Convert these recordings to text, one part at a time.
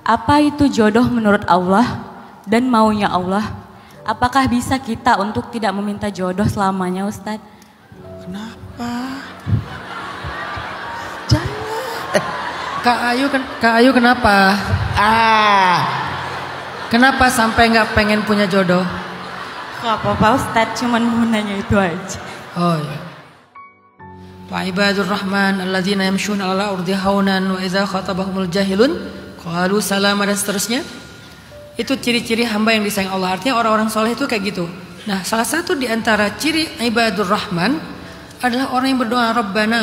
Apa itu jodoh menurut Allah dan maunya Allah? Apakah bisa kita untuk tidak meminta jodoh selamanya, Ustadz? Kenapa? Jangan. Kak Ayu kenapa? Kenapa sampai nggak pengen punya jodoh? Gak apa-apa Ustadz, cuman mau nanya itu aja. Oh iya. Wa ibadur rahman alladzina yamshuna 'alal ardi haunan wa idza khatabahumul jahilun qalu salama dan seterusnya. Itu ciri-ciri hamba yang disayang Allah. Artinya orang-orang soleh itu kayak gitu. Nah, salah satu di antara ciri ibadur rahman adalah orang yang berdoa, Rabbana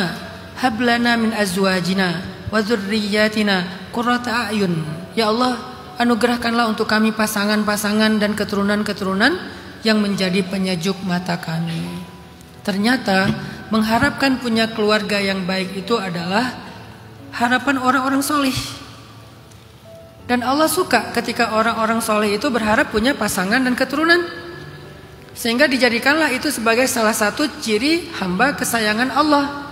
hablana min azwajina wa dzurriyyatina qurrata a'yun. Ya Allah, anugerahkanlah untuk kami pasangan-pasangan dan keturunan-keturunan yang menjadi penyejuk mata kami. Ternyata mengharapkan punya keluarga yang baik itu adalah harapan orang-orang soleh. Dan Allah suka ketika orang-orang soleh itu berharap punya pasangan dan keturunan. Sehingga dijadikanlah itu sebagai salah satu ciri hamba kesayangan Allah.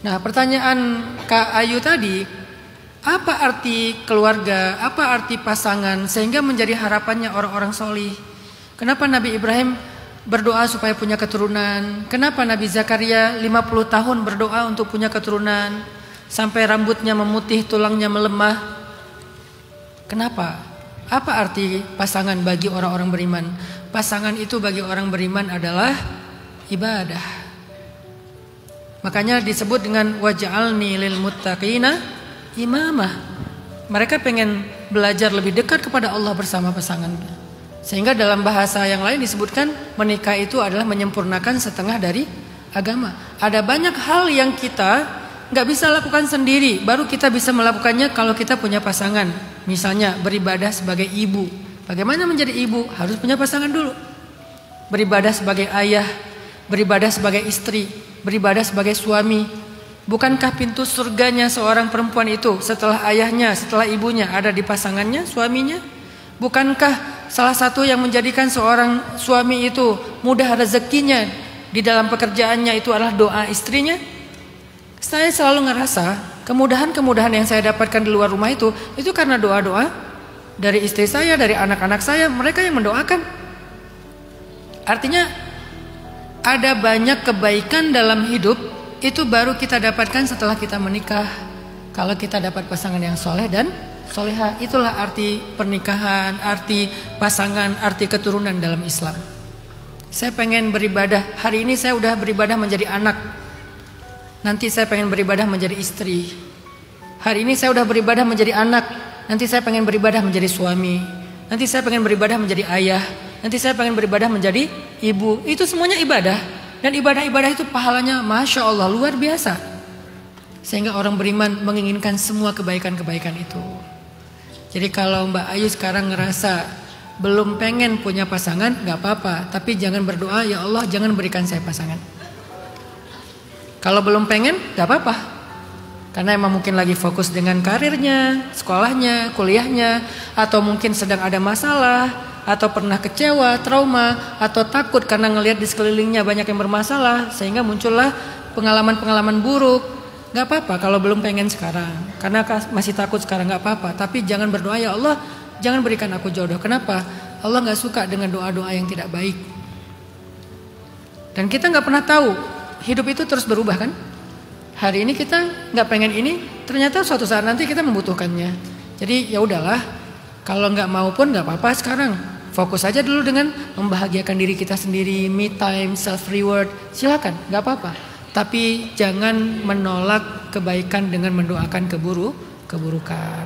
Nah, pertanyaan Kak Ayu tadi, apa arti keluarga, apa arti pasangan sehingga menjadi harapannya orang-orang soleh? Kenapa Nabi Ibrahim berdoa supaya punya keturunan? Kenapa Nabi Zakaria 50 tahun berdoa untuk punya keturunan sampai rambutnya memutih, tulangnya melemah? Kenapa? Apa arti pasangan bagi orang-orang beriman? Pasangan itu bagi orang beriman adalah ibadah. Makanya disebut dengan waj'alni lil muttaqina imamah. Mereka pengen belajar lebih dekat kepada Allah bersama pasangannya. Sehingga dalam bahasa yang lain disebutkan menikah itu adalah menyempurnakan setengah dari agama. Ada banyak hal yang kita nggak bisa lakukan sendiri, baru kita bisa melakukannya kalau kita punya pasangan. Misalnya beribadah sebagai ibu. Bagaimana menjadi ibu? Harus punya pasangan dulu. Beribadah sebagai ayah, beribadah sebagai istri, beribadah sebagai suami. Bukankah pintu surganya seorang perempuan itu setelah ayahnya, setelah ibunya ada di pasangannya, suaminya? Bukankah salah satu yang menjadikan seorang suami itu mudah rezekinya di dalam pekerjaannya itu adalah doa istrinya? Saya selalu ngerasa kemudahan-kemudahan yang saya dapatkan di luar rumah itu karena doa-doa dari istri saya, dari anak-anak saya, mereka yang mendoakan. Artinya ada banyak kebaikan dalam hidup itu baru kita dapatkan setelah kita menikah. Kalau kita dapat pasangan yang soleh dan soleha, itulah arti pernikahan, arti pasangan, arti keturunan dalam Islam. Saya pengen beribadah, hari ini saya udah beribadah menjadi anak, nanti saya pengen beribadah menjadi istri. Hari ini saya udah beribadah menjadi anak, nanti saya pengen beribadah menjadi suami. Nanti saya pengen beribadah menjadi ayah, nanti saya pengen beribadah menjadi ibu. Itu semuanya ibadah. Dan ibadah-ibadah itu pahalanya Masya Allah luar biasa. Sehingga orang beriman menginginkan semua kebaikan-kebaikan itu. Jadi kalau Mbak Ayu sekarang ngerasa belum pengen punya pasangan, gak apa-apa. Tapi jangan berdoa, ya Allah jangan berikan saya pasangan. Kalau belum pengen, gak apa-apa. Karena emang mungkin lagi fokus dengan karirnya, sekolahnya, kuliahnya. Atau mungkin sedang ada masalah. Atau pernah kecewa, trauma. Atau takut karena ngelihat di sekelilingnya banyak yang bermasalah. Sehingga muncullah pengalaman-pengalaman buruk. Gak apa-apa kalau belum pengen sekarang. Karena masih takut sekarang gak apa-apa. Tapi jangan berdoa, ya Allah jangan berikan aku jodoh. Kenapa? Allah gak suka dengan doa-doa yang tidak baik. Dan kita gak pernah tahu, hidup itu terus berubah kan. Hari ini kita gak pengen ini, ternyata suatu saat nanti kita membutuhkannya. Jadi ya udahlah, kalau gak mau pun gak apa-apa sekarang. Fokus aja dulu dengan membahagiakan diri kita sendiri, me time, self reward. Silakan, gak apa-apa. Tapi jangan menolak kebaikan dengan mendoakan keburukan.